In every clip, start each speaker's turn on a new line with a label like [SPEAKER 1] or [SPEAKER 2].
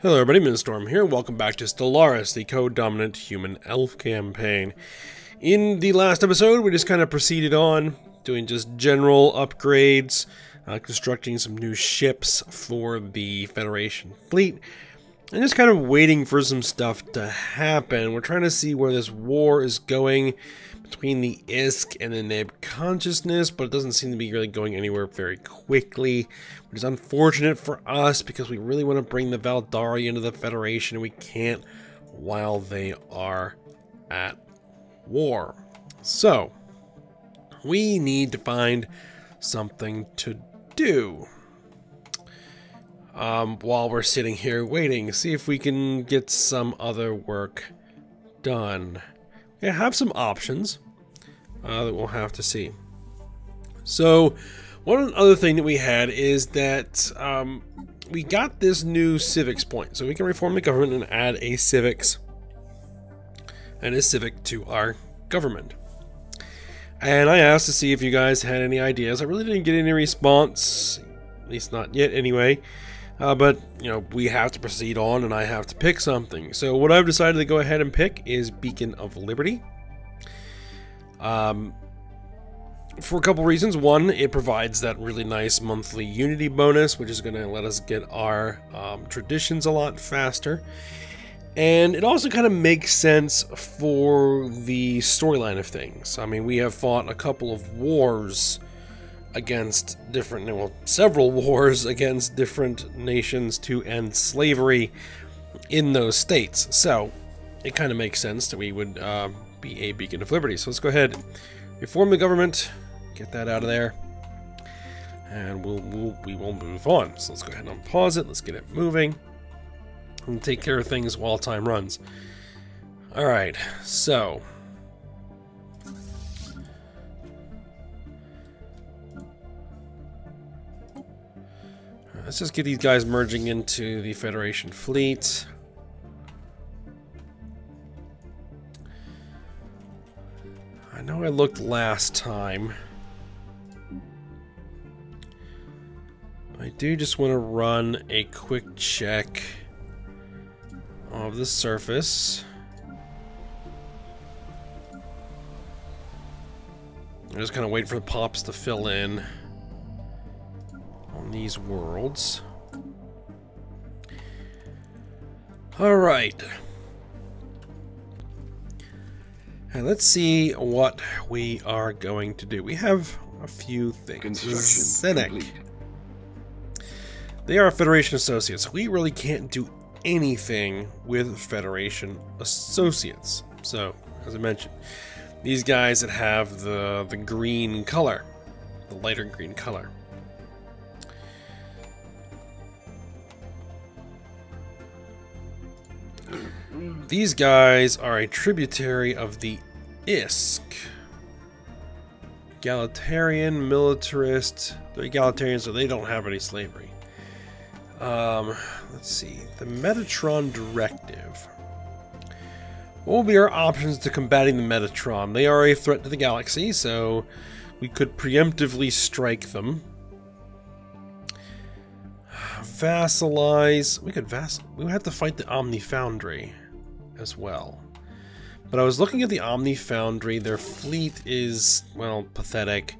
[SPEAKER 1] Hello everybody, Minstorm here. Welcome back to Stellaris, the co-dominant human elf campaign. In the last episode, we just kind of proceeded on, doing just general upgrades, constructing some new ships for the Federation fleet, and just kind of waiting for some stuff to happen. We're trying to see where this war is going between the ISK and the Nib consciousness, but it doesn't seem to be really going anywhere very quickly, which is unfortunate for us because we really want to bring the Valdari into the Federation, and we can't while they are at war. So, we need to find something to do while we're sitting here waiting, see if we can get some other work done. I have some options that we'll have to see. So, one other thing that we had is that we got this new civics point. So we can reform the government and add a civics and a civic to our government. And I asked to see if you guys had any ideas. I really didn't get any response, at least not yet anyway. But, you know, we have to proceed on and I have to pick something. So what I've decided to go ahead and pick is Beacon of Liberty. For a couple reasons. One, it provides that really nice monthly unity bonus, which is going to let us get our traditions a lot faster. And it also kind of makes sense for the storyline of things. I mean, we have fought a couple of wars against different, well, several wars against different nations to end slavery in those states. So it kind of makes sense that we would be a Beacon of Liberty. So let's go ahead, reform the government, get that out of there, and we will move on. So let's go ahead and unpause it. Let's get it moving and take care of things while time runs. All right, so let's just get these guys merging into the Federation fleet. I know I looked last time. I do just want to run a quick check of the surface. I'm just kind of waiting for the pops to fill in on these worlds. Alright. And let's see what we are going to do. We have a few things. Senec. They are Federation Associates. We really can't do anything with Federation Associates. So, as I mentioned, these guys that have the green color, the lighter green color. These guys are a tributary of the ISK. Egalitarian, militarist. They're egalitarian, so they don't have any slavery. Let's see. The Metatron Directive. What will be our options to combating the Metatron? They are a threat to the galaxy, so we could preemptively strike them. Vassalize. We would have to fight the Omni Foundry as well. But I was looking at the Omni Foundry. Their fleet is, well, pathetic.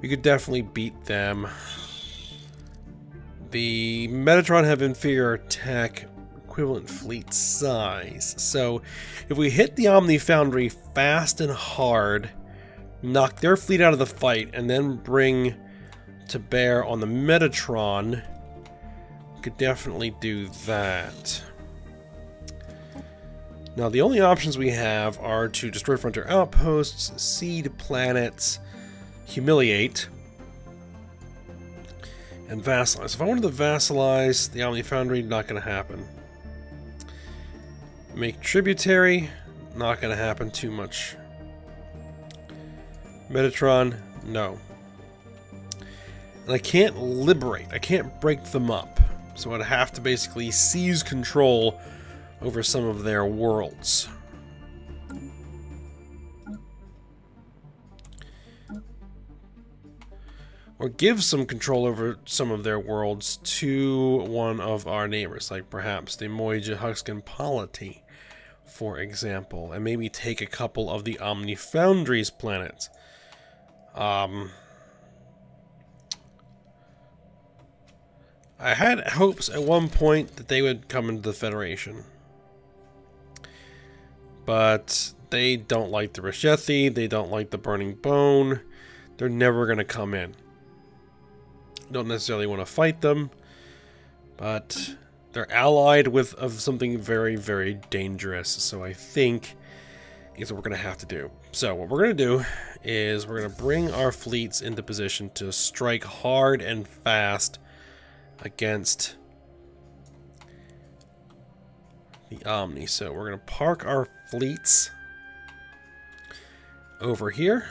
[SPEAKER 1] We could definitely beat them. The Metatron have inferior attack, equivalent fleet size. So if we hit the Omni Foundry fast and hard, knock their fleet out of the fight, and then bring to bear on the Metatron, we could definitely do that. Now, the only options we have are to destroy frontier outposts, seed planets, humiliate, and vassalize. If I wanted to vassalize the Omni Foundry, not going to happen. Make tributary, not going to happen too much. Metatron, no. And I can't liberate. I can't break them up. So I'd have to basically seize control over some of their worlds. or give some control over some of their worlds to one of our neighbors, like perhaps the Moija Huxcan polity, for example, and maybe take a couple of the Omni Foundry's planets. I had hopes at one point that they would come into the Federation, but they don't like the Reshethi, they don't like the Burning Bone, they're never going to come in. Don't necessarily want to fight them, but they're allied with something very, very dangerous, so I think is what we're going to have to do. So what we're going to do is we're going to bring our fleets into position to strike hard and fast against the Omni. So we're going to park our fleets over here.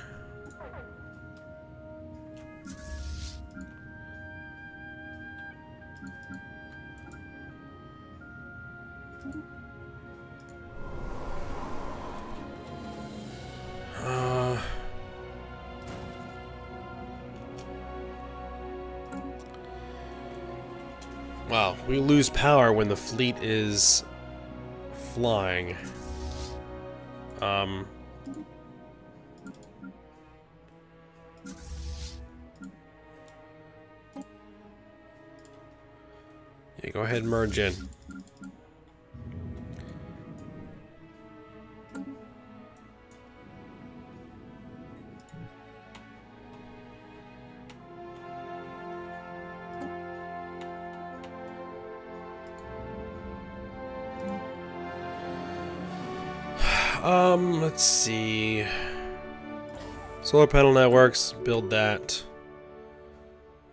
[SPEAKER 1] Wow, we lose power when the fleet is flying. Yeah, go ahead and merge in. Let's see. Solar panel networks, build that.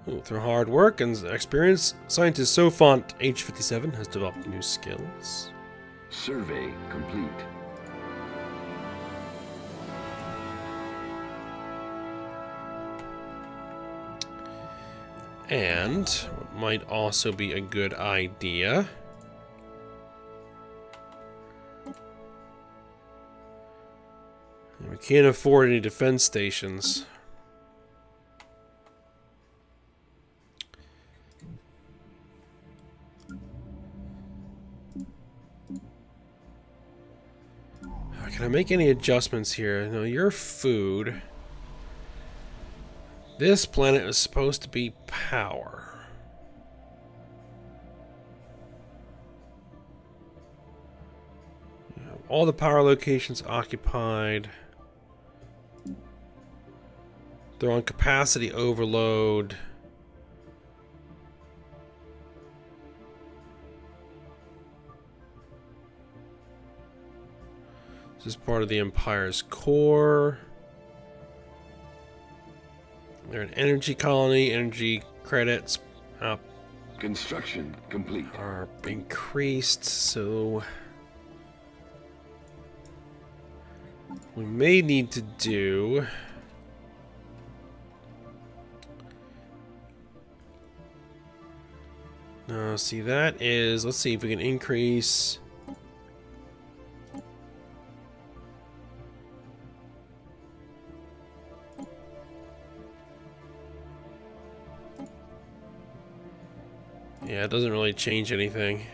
[SPEAKER 1] Ooh, through hard work and experience, scientist Sofont H57 has developed new skills.
[SPEAKER 2] Survey complete.
[SPEAKER 1] And what might also be a good idea, we can't afford any defense stations. Can I make any adjustments here? No, your food. This planet is supposed to be power. All the power locations occupied. They're on capacity overload. This is part of the Empire's core. They're an energy colony. Energy credits
[SPEAKER 2] Construction complete.
[SPEAKER 1] are increased, so we may need to do no, see that is, let's see if we can increase yeah, it doesn't really change anything.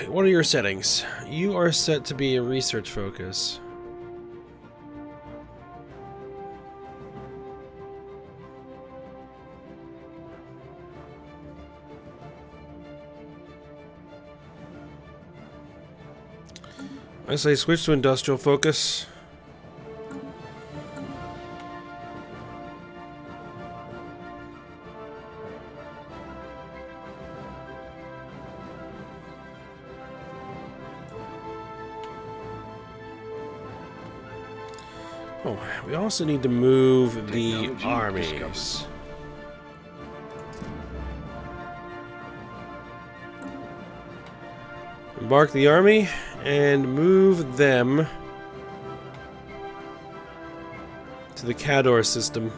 [SPEAKER 1] What are your settings? You are set to be a research focus. I say switch to industrial focus. Oh, we also need to move the
[SPEAKER 2] Technology
[SPEAKER 1] armies. Embark the army and move them to the Cador system.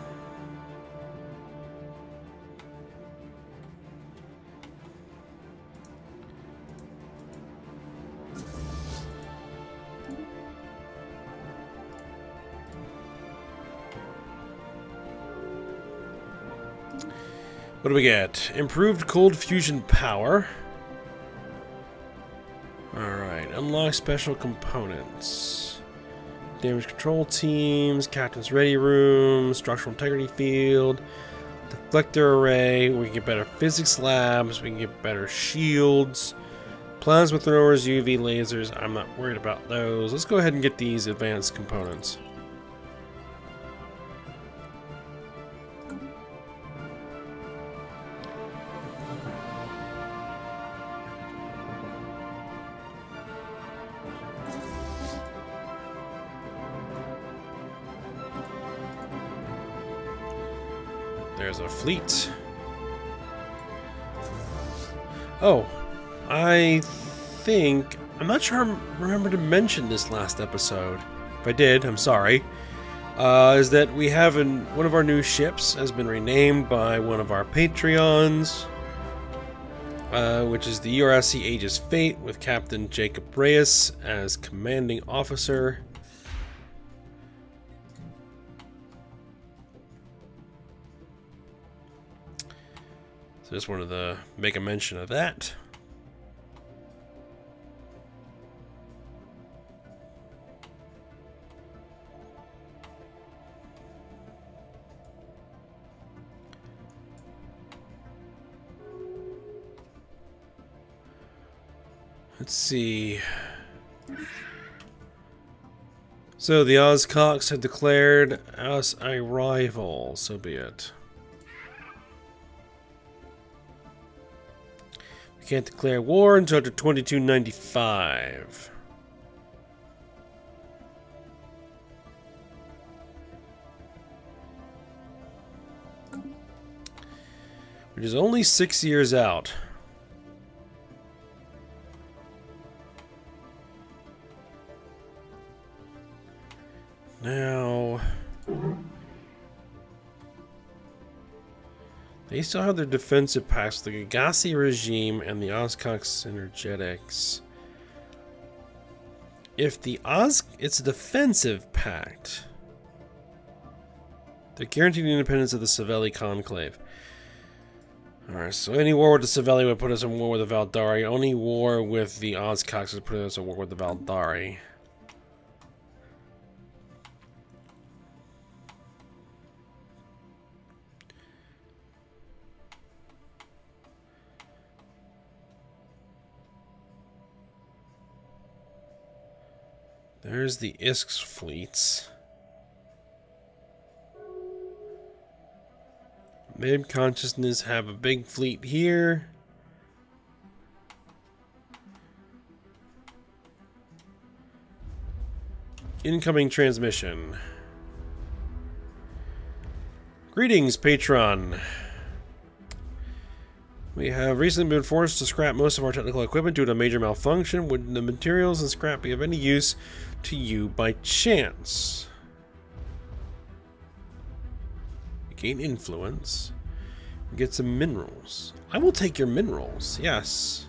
[SPEAKER 1] What do we get? Improved cold fusion power. Alright, unlock special components. Damage control teams, captain's ready room, structural integrity field, deflector array. We can get better physics labs, we can get better shields, plasma throwers, UV lasers. I'm not worried about those. Let's go ahead and get these advanced components. There's a fleet. Oh, I'm not sure I remember to mention this last episode. If I did, I'm sorry. Is that we have one of our new ships has been renamed by one of our Patreons, which is the URSC Aegis Fate, with Captain Jacob Reyes as commanding officer. Just wanted to make a mention of that. Let's see. So the Ozcocks have declared us a rival, so be it. Can't declare war until after 2295. Which is only 6 years out. Now they still have their defensive pacts, the Galaxy regime and the Ozcock's energetics. If the it's a defensive pact, they're guaranteed the independence of the Savelli Conclave. Alright, so any war with the Savelli would put us in war with the Valdari. Only war with the Ozcocks would put us in war with the Valdari. There's the Isk's fleets. Mid Consciousness have a big fleet here. Incoming transmission. Greetings, Patron. We have recently been forced to scrap most of our technical equipment due to a major malfunction. Would the materials and scrap be of any use to you by chance? We gain influence. We get some minerals. I will take your minerals, yes.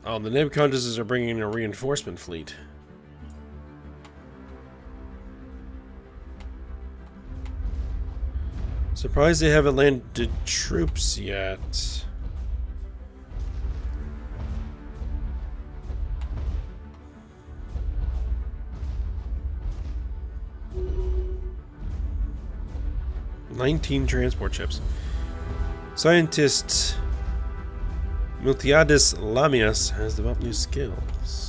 [SPEAKER 1] Oh, the Nib Consciouses are bringing in a reinforcement fleet. Surprised they haven't landed troops yet. "19 transport ships. Scientist Miltiades Lamias has developed new skills.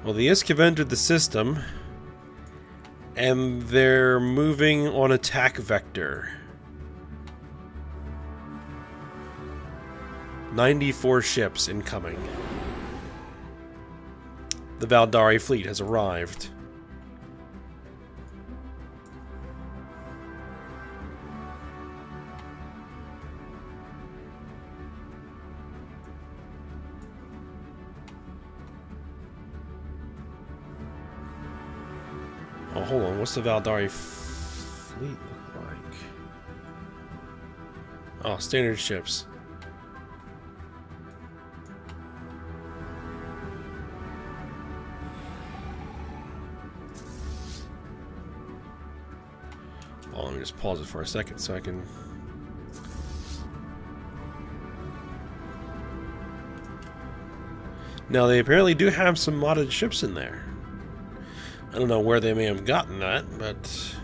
[SPEAKER 1] Well, the ISK have entered the system, and they're moving on attack vector. 94 ships incoming. The Valdari fleet has arrived. Oh, hold on. What's the Valdari fleet look like? Oh, standard ships. Oh, let me just pause it for a second so I can... Now, they apparently do have some modded ships in there. I don't know where they may have gotten that, but...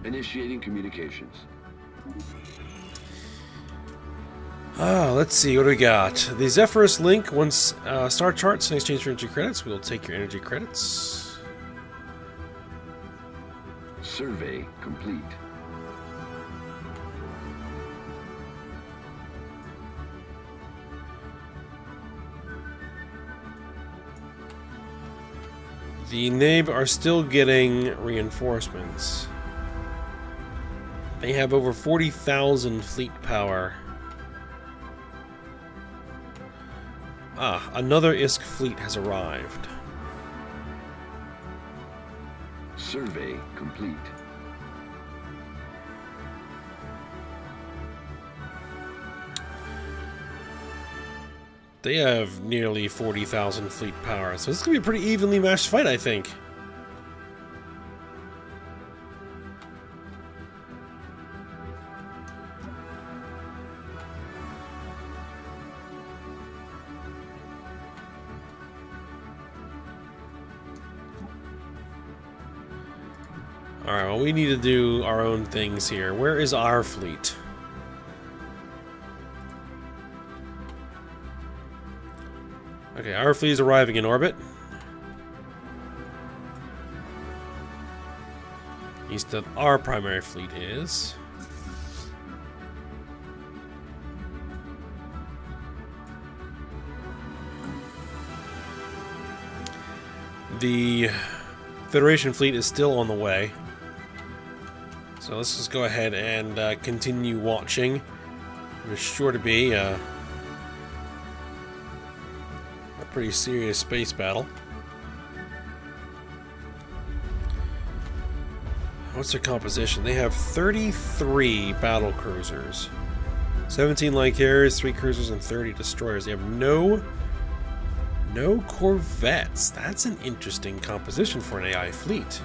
[SPEAKER 2] Initiating communications.
[SPEAKER 1] Let's see, what do we got? The Zephyrus link, once star charts in exchange for energy credits. We'll take your energy credits.
[SPEAKER 2] Survey complete.
[SPEAKER 1] The NAB are still getting reinforcements. They have over 40,000 fleet power. Ah, another ISK fleet has arrived.
[SPEAKER 2] Survey complete.
[SPEAKER 1] They have nearly 40,000 fleet power, so this is going to be a pretty evenly matched fight, I think. Alright, well, we need to do our own things here. Where is our fleet? Okay, our fleet is arriving in orbit. East of our primary fleet is. The Federation fleet is still on the way. So let's just go ahead and continue watching. There's sure to be a pretty serious space battle. What's their composition? They have 33 battle cruisers, 17 light carriers, 3 cruisers, and 30 destroyers. They have no corvettes. That's an interesting composition for an AI fleet.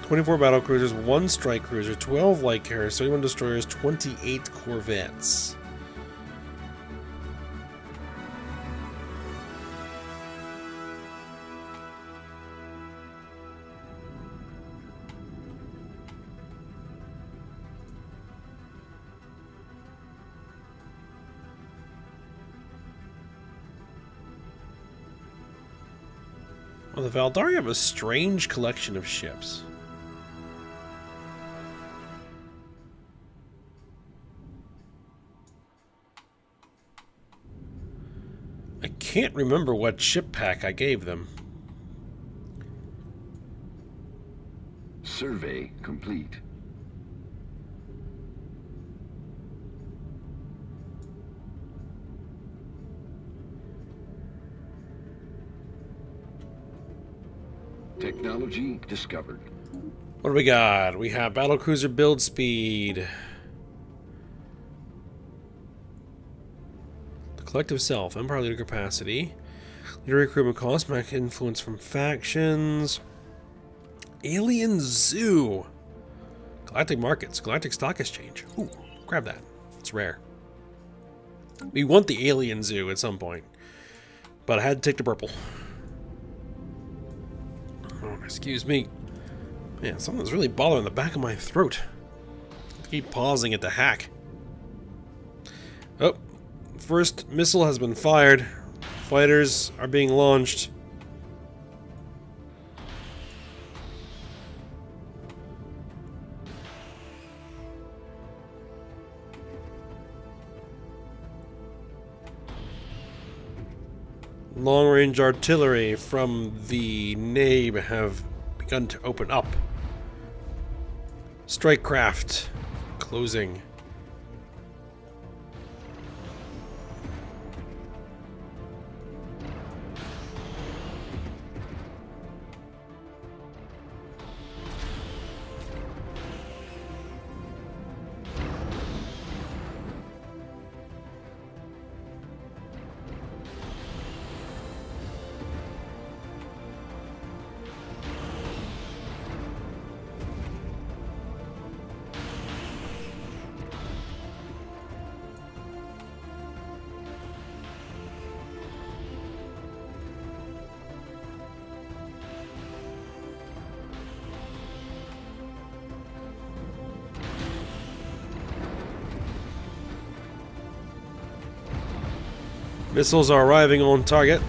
[SPEAKER 1] 24 battle cruisers, 1 strike cruiser, 12 light carriers, 31 destroyers, 28 corvettes. Well, the Valdari have a strange collection of ships. I can't remember what ship pack I gave them.
[SPEAKER 2] Survey complete. Technology discovered.
[SPEAKER 1] What do we got? We have battlecruiser build speed. The collective self, Empire leader capacity. Leader recruitment cost, mech influence from factions. Alien Zoo. Galactic markets, galactic stock exchange. Ooh, grab that. It's rare. We want the Alien Zoo at some point. But I had to take the purple. Oh, excuse me. Man, something's really bothering the back of my throat. I keep pausing it to hack. Oh, first missile has been fired. Fighters are being launched. Long-range artillery from the nave have begun to open up. Strike craft closing. Missiles are arriving on target.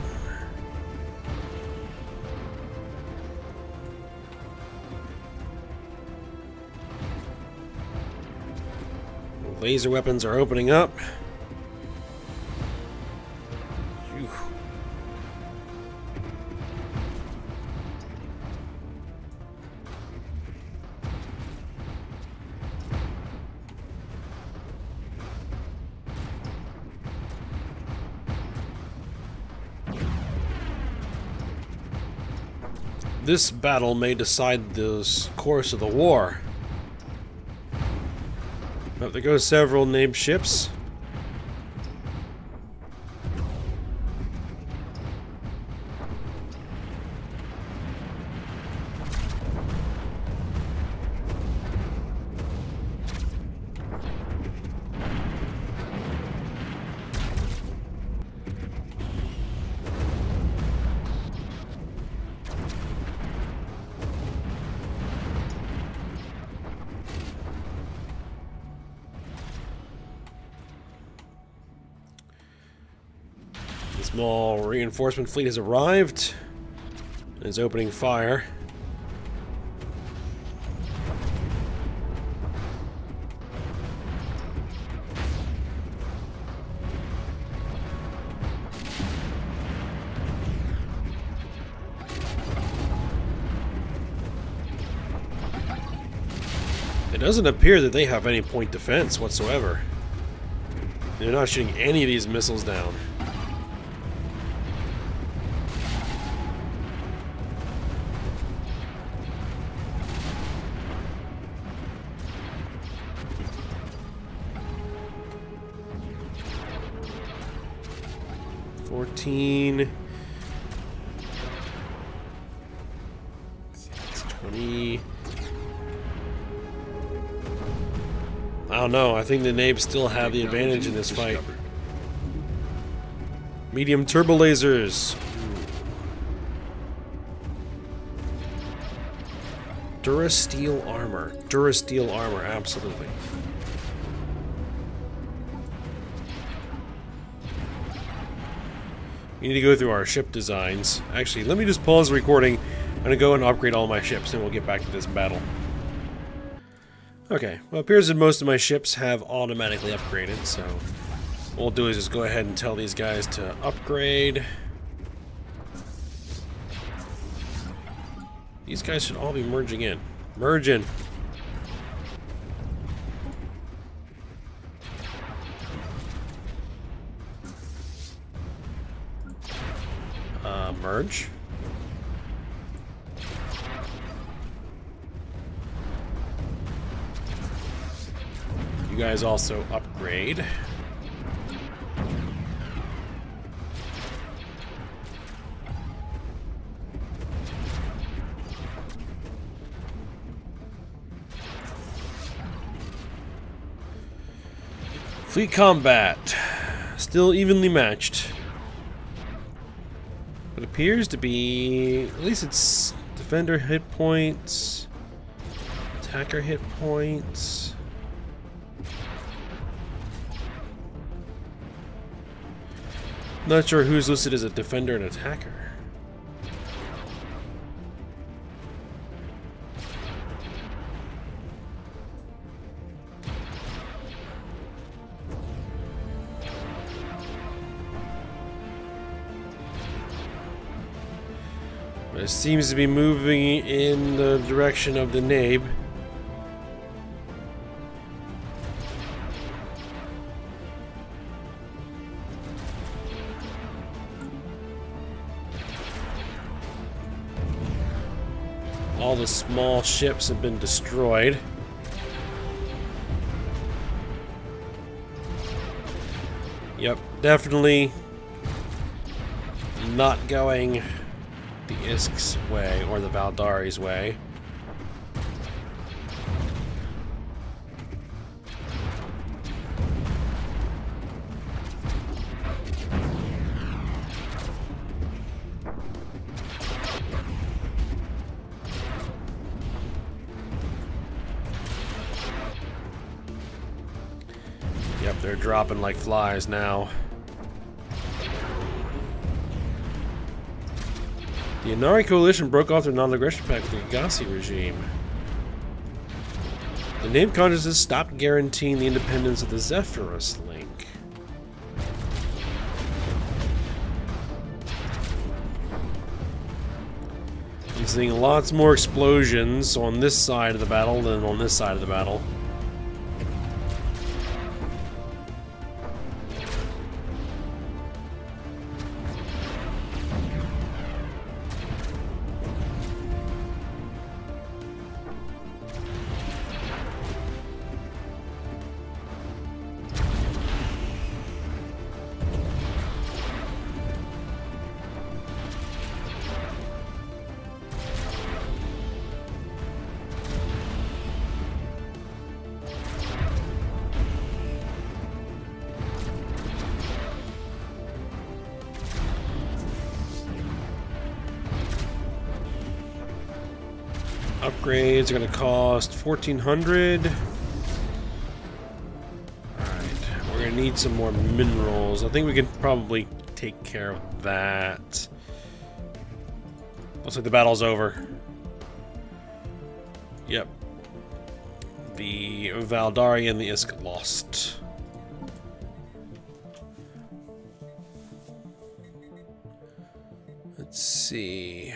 [SPEAKER 1] Laser weapons are opening up. Phew. This battle may decide the course of the war. But there go several named ships. Small reinforcement fleet has arrived and is opening fire. It doesn't appear that they have any point defense whatsoever. They're not shooting any of these missiles down. It's 20. I don't know. I think the Nabes still have the advantage in this fight. Medium turbo lasers. Durasteel armor. Durasteel armor, absolutely. We need to go through our ship designs. Actually, let me just pause the recording. I'm going to go and upgrade all my ships, and we'll get back to this battle. Okay, well, it appears that most of my ships have automatically upgraded, so what we'll do is just go ahead and tell these guys to upgrade. These guys should all be merging in. Merge in. Merge. You guys also upgrade. Fleet combat. Still evenly matched. It appears to be, at least it's defender hit points, attacker hit points. Not sure who's listed as a defender and attacker. It seems to be moving in the direction of the Nabe. All the small ships have been destroyed. Yep, definitely not going the Isk's way or the Valdari's way. Yep, they're dropping like flies now. The Inari Coalition broke off their non-aggression pact with the Galaxy regime. The name consciousness stopped guaranteeing the independence of the Zephyrus link. I'm seeing lots more explosions on this side of the battle than on this side of the battle. Upgrades are going to cost 1,400. Alright, we're going to need some more minerals. I think we can probably take care of that. Looks like the battle's over. Yep. The Valdari and the Isk lost. Let's see.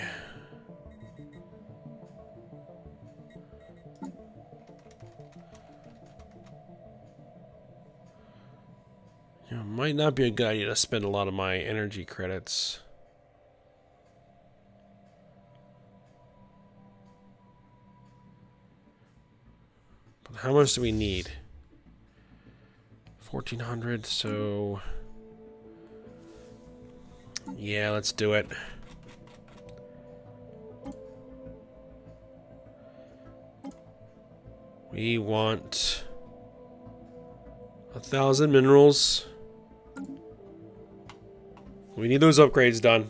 [SPEAKER 1] You know, might not be a good idea to spend a lot of my energy credits. But how much do we need? 1,400, so... yeah, let's do it. We want 1,000 minerals. We need those upgrades done.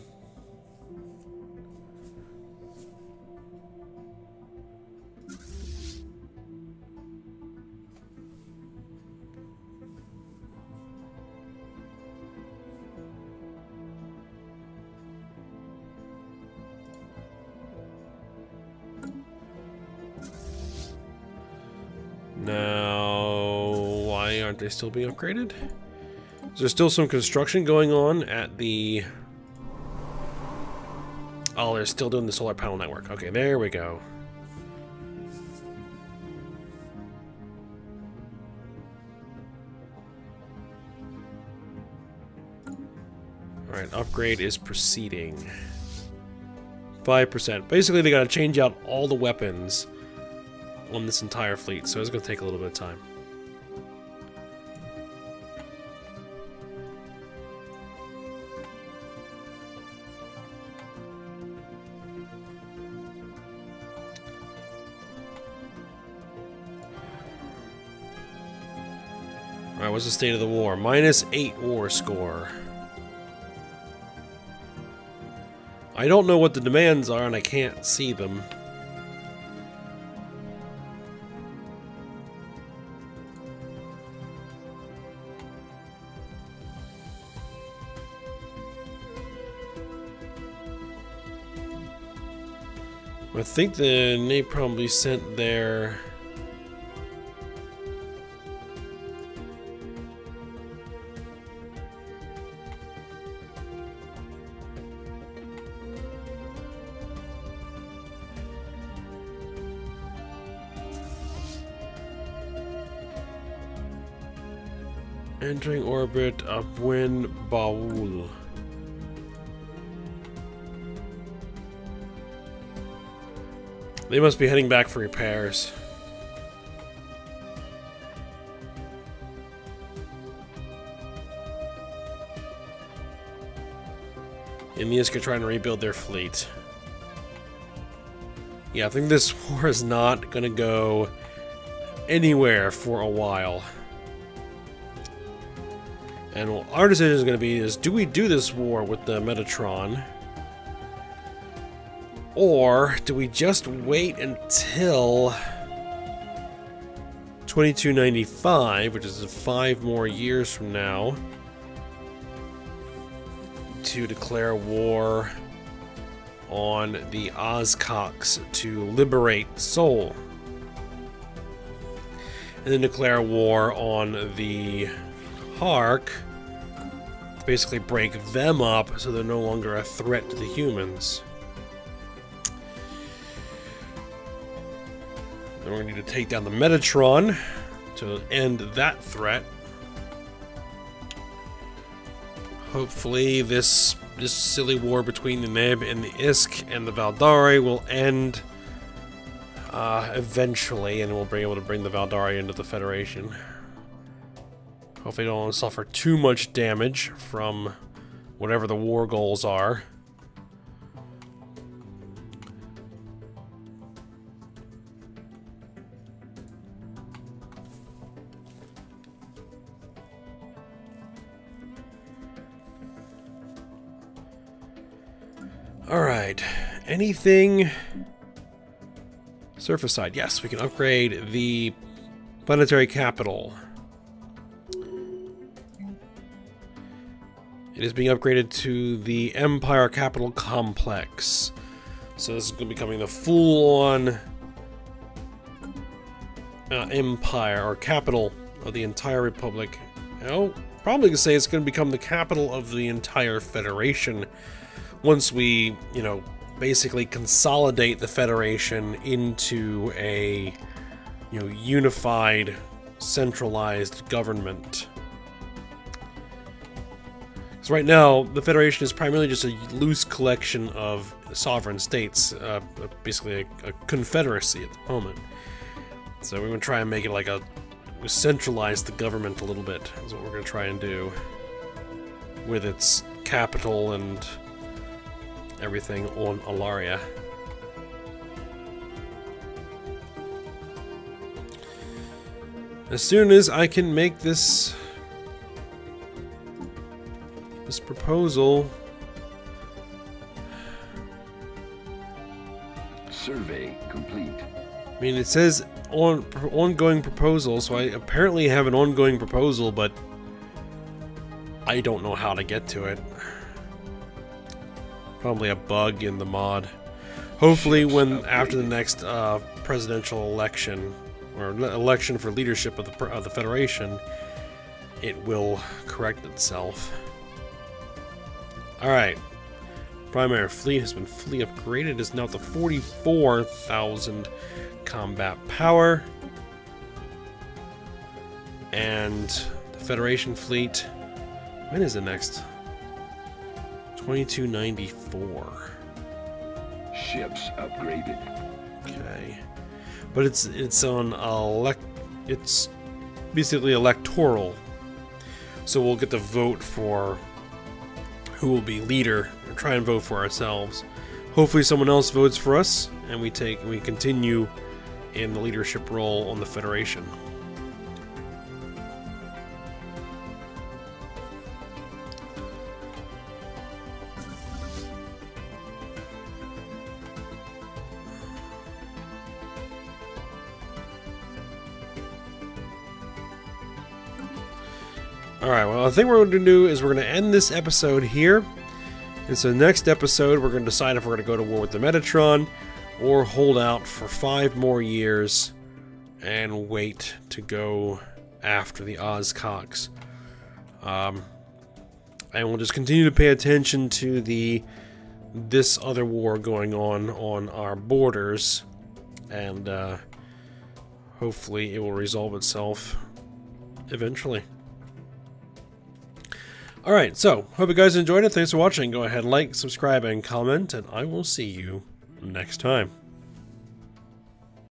[SPEAKER 1] Now, why aren't they still being upgraded? There's still some construction going on at the... oh, they're still doing the solar panel network. Okay, there we go. Alright, upgrade is proceeding. 5%. Basically, they gotta change out all the weapons on this entire fleet, so it's gonna take a little bit of time. Alright, what's the state of the war? -8 war score. I don't know what the demands are, and I can't see them. I think they probably sent their... Entering orbit of Fishbowl. They must be heading back for repairs. And Niska trying to rebuild their fleet. Yeah, I think this war is not going to go anywhere for a while. And what our decision is going to be is, do we do this war with the Metatron? Or do we just wait until 2295, which is 5 more years from now, to declare war on the Ozcox to liberate Sol? And then declare war on the Hark, to basically break them up so they're no longer a threat to the humans. Then we're going to need to take down the Metatron to end that threat. Hopefully this silly war between the Neb and the Isk and the Valdari will end eventually, and we'll be able to bring the Valdari into the Federation. Hopefully they don't suffer too much damage from whatever the war goals are. Alright, anything surface side? Yes, we can upgrade the planetary capital. It is being upgraded to the Empire Capital Complex. So this is going to be becoming the full-on empire, or capital of the entire Republic. Oh, probably going to say it's going to become the capital of the entire Federation once we, you know, basically consolidate the Federation into a, you know, unified, centralized government. So right now, the Federation is primarily just a loose collection of sovereign states, basically a confederacy at the moment. So we're going to try and make it like centralize the government a little bit, is what we're going to try and do, with its capital and everything on Alaria. As soon as I can make this proposal.
[SPEAKER 2] Survey complete.
[SPEAKER 1] I mean, it says ongoing proposal, so I apparently have an ongoing proposal, but I don't know how to get to it. Probably a bug in the mod. Hopefully after the next presidential election, or election for leadership of the Federation, it will correct itself. Alright. Primary fleet has been fully upgraded. It is now to 44,000 combat power. And the Federation fleet, when is the next? 2294.
[SPEAKER 2] Ships upgraded.
[SPEAKER 1] Okay. But it's on it's basically electoral. So we'll get to vote for who will be leader, or try and vote for ourselves. Hopefully someone else votes for us, and we continue in the leadership role on the Federation. Alright, well, I think what we're going to do is we're going to end this episode here. And so next episode, we're going to decide if we're going to go to war with the Metatron, or hold out for 5 more years and wait to go after the Ozcox. And we'll just continue to pay attention to this other war going on our borders, and hopefully it will resolve itself eventually. Alright, so, hope you guys enjoyed it. Thanks for watching. Go ahead, like, subscribe, and comment, and I will see you next time.